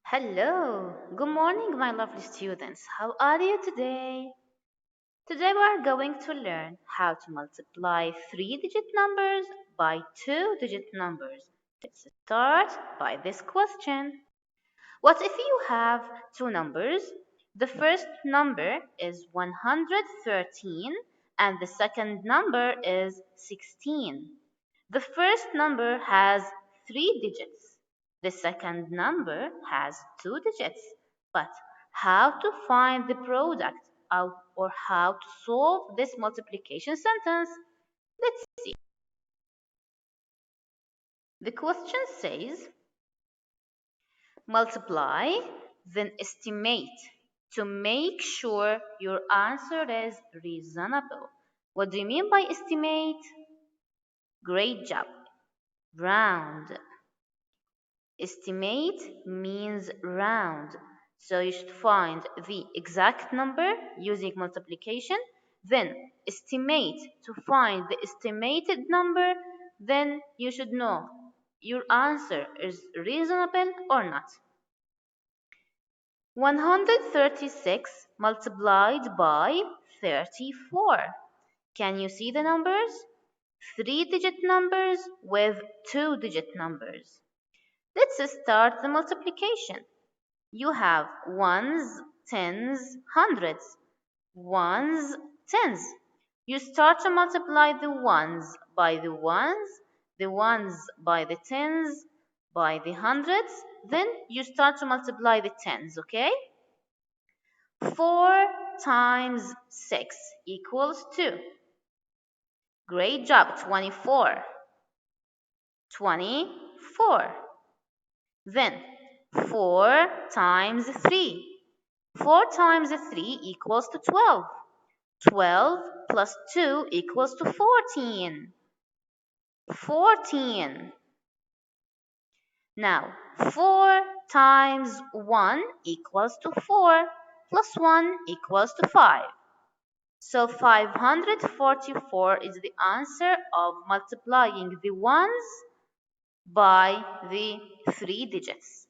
Hello, good morning, my lovely students. How are you today? Today we are going to learn how to multiply three-digit numbers by two-digit numbers. Let's start by this question. What if you have two numbers? The first number is 113 and the second number is 16. The first number has three digits. The second number has two digits. But how to find the product out or how to solve this multiplication sentence? Let's see. The question says multiply, then estimate to make sure your answer is reasonable. What do you mean by estimate? Great job. Round. Estimate means round. So you should find the exact number using multiplication, then estimate to find the estimated number, then you should know your answer is reasonable or not. 136 multiplied by 34. Can you see the numbers? Three-digit numbers with two-digit numbers. Let's start the multiplication. You have ones, tens, hundreds. Ones, tens. You start to multiply the ones by the ones by the tens, by the hundreds. Then you start to multiply the tens, okay? 4 times 6 equals 2. Great job, 24. 24. Then 4 times 3. 4 times 3 equals to 12. 12 plus 2 equals to 14. 14. Now, 4 times 1 equals to 4 plus 1 equals to 5. So 544 is the answer of multiplying the ones by the three digits.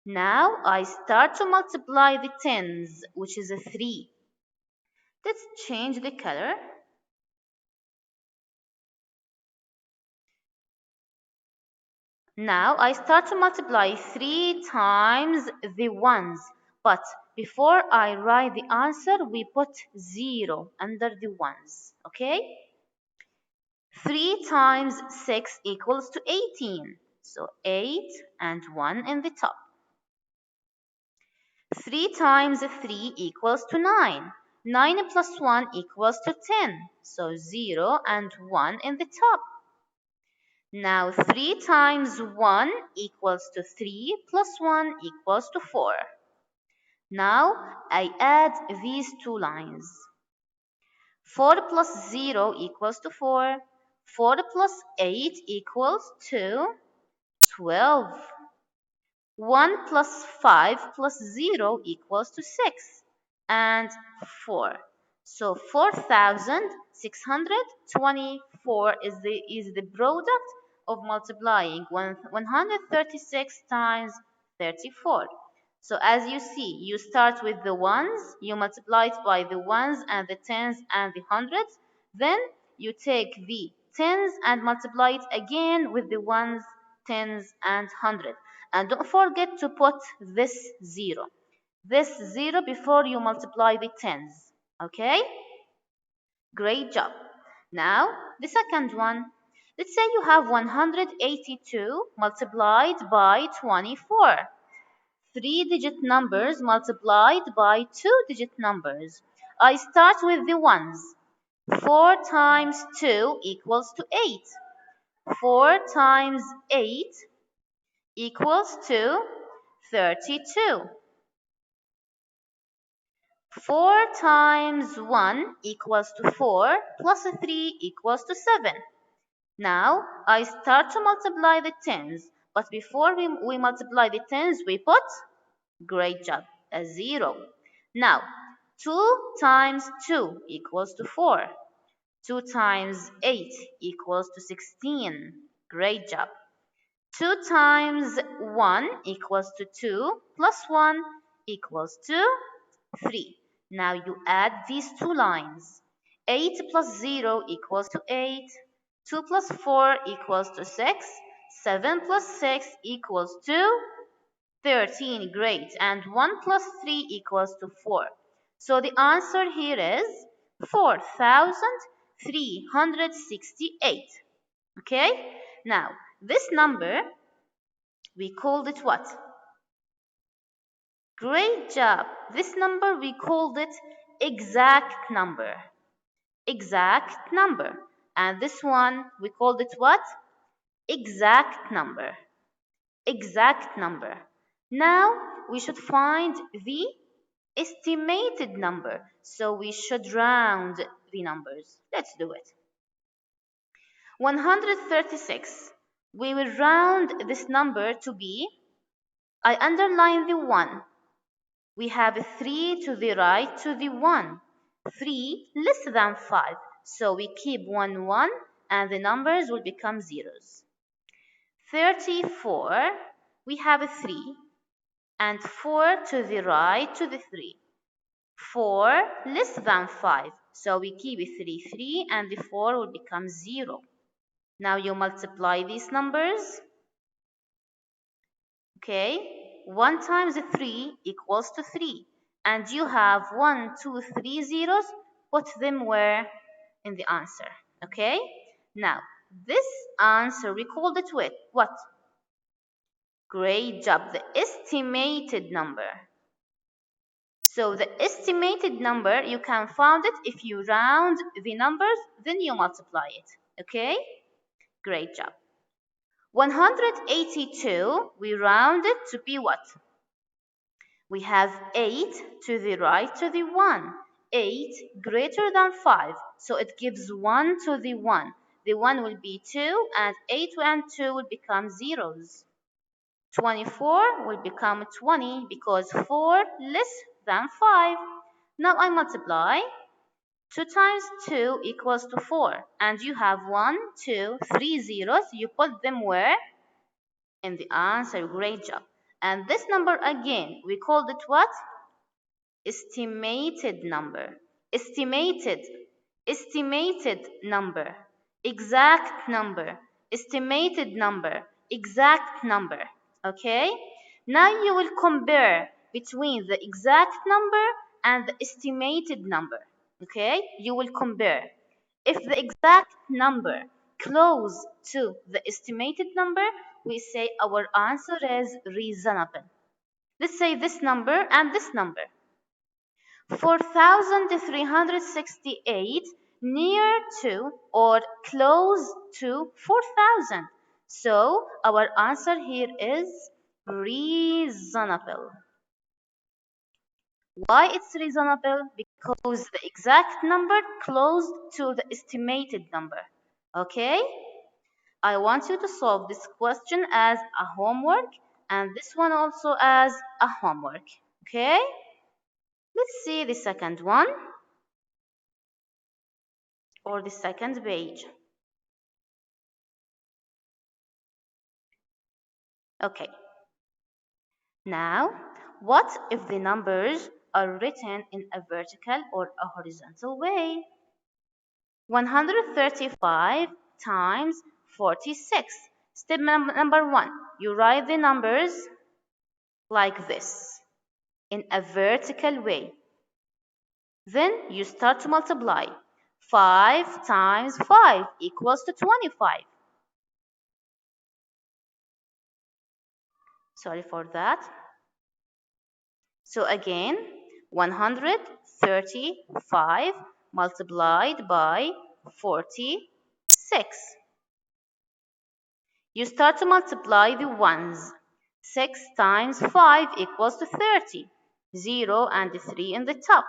Now I start to multiply the tens, which is a 3. Let's change the color. Now I start to multiply 3 times the ones, but before I write the answer, we put 0 under the ones, okay? 3 times 6 equals to 18, so 8 and 1 in the top. 3 times 3 equals to 9. 9 plus 1 equals to 10, so 0 and 1 in the top. Now 3 times 1 equals to 3 plus 1 equals to 4. Now I add these two lines. 4 plus 0 equals to 4. 4 plus 8 equals to 12. 1 plus 5 plus 0 equals to 6 and 4. So 4,624 is the product of multiplying 136 times 34. So as you see, you start with the ones, you multiply it by the ones and the tens and the hundreds. Then you take the tens and multiply it again with the ones, tens and hundreds. And don't forget to put this 0. This 0 before you multiply the tens. Okay? Great job. Now, the second one. Let's say you have 182 multiplied by 24. Three-digit numbers multiplied by two-digit numbers. I start with the ones. 4 times 2 equals to 8. 4 times 8 equals to 32. 4 times 1 equals to 4 plus 3 equals to 7. Now I start to multiply the tens, but before we multiply the tens, we put, great job, a 0. Now 2 times 2 equals to 4. 2 times 8 equals to 16. Great job. 2 times 1 equals to 2 plus 1 equals to 3. Now you add these two lines. 8 plus 0 equals to 8. 2 plus 4 equals to 6. 7 plus 6 equals to 13. Great. And 1 plus 3 equals to 4. So the answer here is 4,368. Okay? Now, this number, we called it what? Great job. This number, we called it exact number. Exact number. And this one, we called it what? Exact number. Exact number. Now, we should find the estimated number. So we should round the numbers. Let's do it. 136. We will round this number to be, I underline the 1. We have 3 to the right to the 1. 3 less than 5. So we keep 1, 1, and the numbers will become zeros. 34, we have 3, and 4 to the right to the 3. 4 less than 5. So we keep 3, 3, and the 4 will become 0. Now you multiply these numbers. Okay, 1 times 3 equals to 3. And you have 1, 2, 3 zeros. Put them where? In the answer. Okay, now this answer, we called it with what? Great job, the estimated number. So the estimated number, you can find it if you round the numbers, then you multiply it. Okay, great job. 182, we round it to be what? We have 8 to the right to the 1. 8 greater than 5, so it gives 1 to the 1. The 1 will be 2, and 8 and 2 will become zeros. 24 will become 20 because 4 less than 5. Now I multiply. 2 times 2 equals to 4. And you have 1, 2, 3 zeros. You put them where? In the answer. Great job. And this number again, we called it what? Estimated number. Estimated. Estimated number. Exact number. Estimated number. Exact number. Okay? Now you will compare between the exact number and the estimated number. Okay? You will compare. If the exact number close to the estimated number, we say our answer is reasonable. Let's say this number and this number. 4,368 near to or close to 4,000. So our answer here is reasonable. Why it's reasonable? Because the exact number close to the estimated number. Okay? I want you to solve this question as a homework and this one also as a homework. Okay? Let's see the second one or the second page. Okay. Now, what if the numbers are written in a vertical or a horizontal way? 135 times 46. Step number 1. You write the numbers like this in a vertical way. Then you start to multiply. 5 times 5 equals to 25. Sorry for that. So again, 135 multiplied by 46. You start to multiply the ones. 6 times 5 equals to 30. 0 and 3 in the top.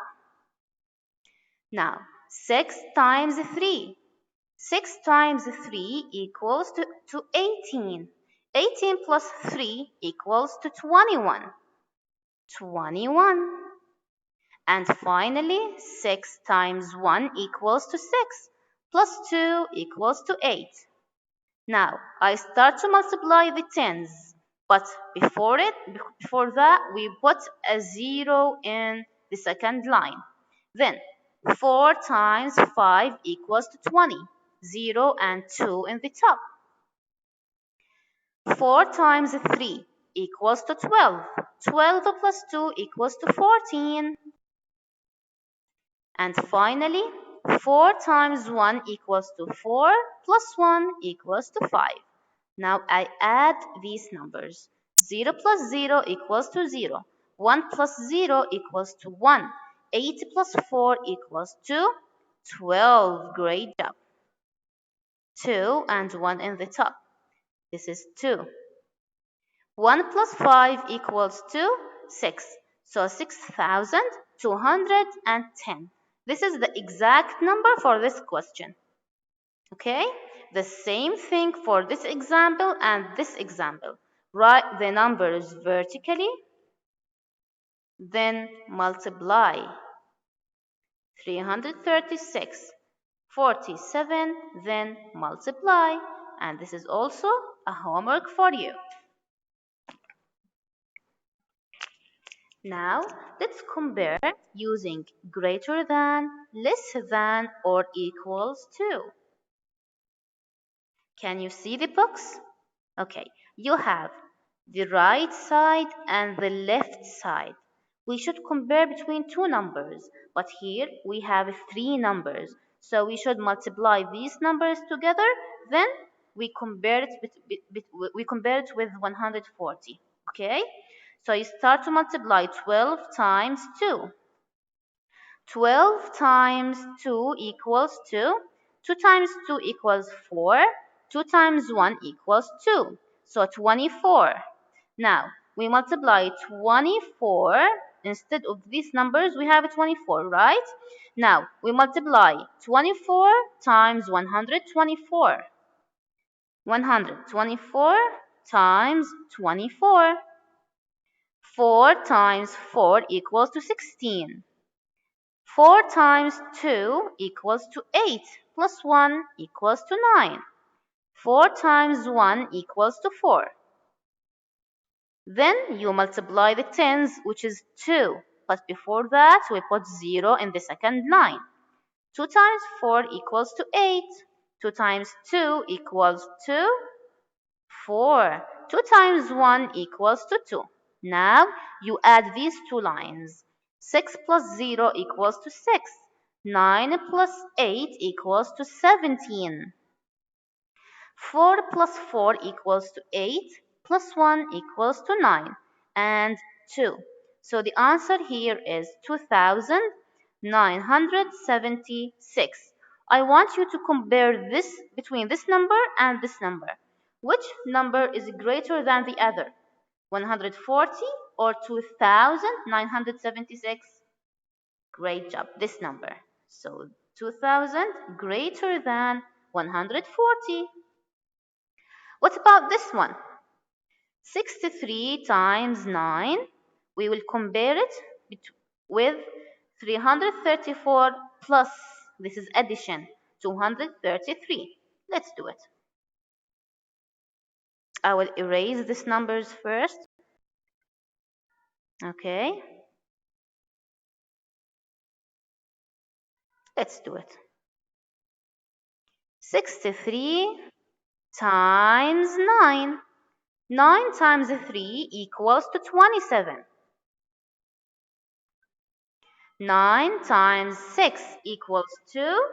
Now, 6 times 3. 6 times 3 equals to 18. 18 plus 3 equals to 21. 21. And finally, 6 times 1 equals to 6, plus 2 equals to 8. Now, I start to multiply the tens, but before that, we put a 0 in the second line. Then, 4 times 5 equals to 20, 0 and 2 in the top. 4 times 3 equals to 12, 12 plus 2 equals to 14. And finally, 4 times 1 equals to 4 plus 1 equals to 5. Now I add these numbers. 0 plus 0 equals to 0. 1 plus 0 equals to 1. 8 plus 4 equals to 12. Great job. 2 and 1 in the top. This is 2. 1 plus 5 equals to 6. So 6,210. This is the exact number for this question. Okay? The same thing for this example and this example. Write the numbers vertically, then multiply. 336, 47, then multiply. And this is also a homework for you. Now, let's compare using greater than, less than, or equals to. Can you see the box? Okay, you have the right side and the left side. We should compare between two numbers, but here we have three numbers. So we should multiply these numbers together, then we compare it with 140. Okay? So you start to multiply 12 times 2. 12 times 2 equals 2. 2 times 2 equals 4. 2 times 1 equals 2. So 24. Now, we multiply 24. Instead of these numbers, we have 24, right? Now, we multiply 24 times 124. 124 times 24. 4 times 4 equals to 16. 4 times 2 equals to 8, plus 1 equals to 9. 4 times 1 equals to 4. Then you multiply the tens, which is 2. But before that, we put 0 in the second line. 2 times 4 equals to 8. 2 times 2 equals to 4. 2 times 1 equals to 2. Now you add these two lines. 6 plus 0 equals to 6. 9 plus 8 equals to 17. 4 plus 4 equals to 8, plus 1 equals to 9, and 2. So the answer here is 2,976. I want you to compare this between this number and this number. Which number is greater than the other? 140 or 2,976? Great job, this number. So 2,000 greater than 140. What about this one? 63 times 9. We will compare it with 334 plus, this is addition, 233. Let's do it. I will erase these numbers first. Okay. Let's do it. 63 times 9. 9 times 3 equals to 27. 9 times 6 equals to,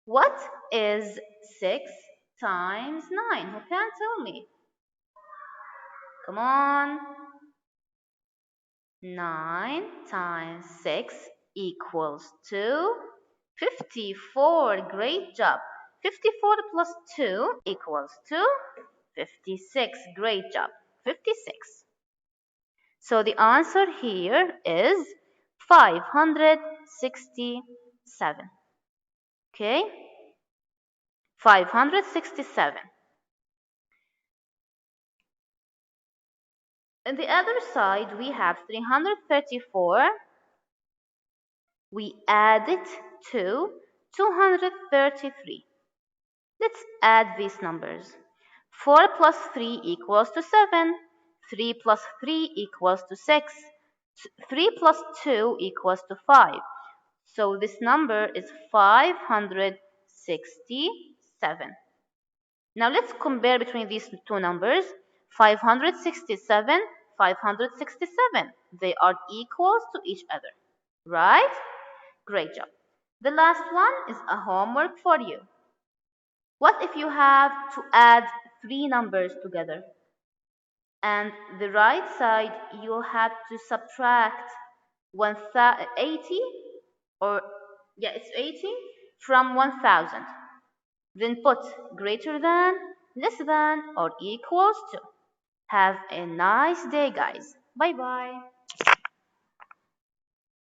what is 6 times 9? Who can tell me? Come on. 9 times 6 equals to 54. Great job. 54 plus 2 equals to 56. Great job. 56. So the answer here is 567. Okay? 567. On the other side, we have 334. We add it to 233. Let's add these numbers. 4 plus 3 equals to 7. 3 plus 3 equals to 6. 3 plus 2 equals to 5. So this number is 567. Now let's compare between these two numbers. 567, 567. They are equals to each other, right? Great job. The last one is a homework for you. What if you have to add three numbers together? And the right side, you have to subtract 80, or yeah, it's 80 from 1000. Then put greater than, less than, or equals to. Have a nice day, guys. Bye bye.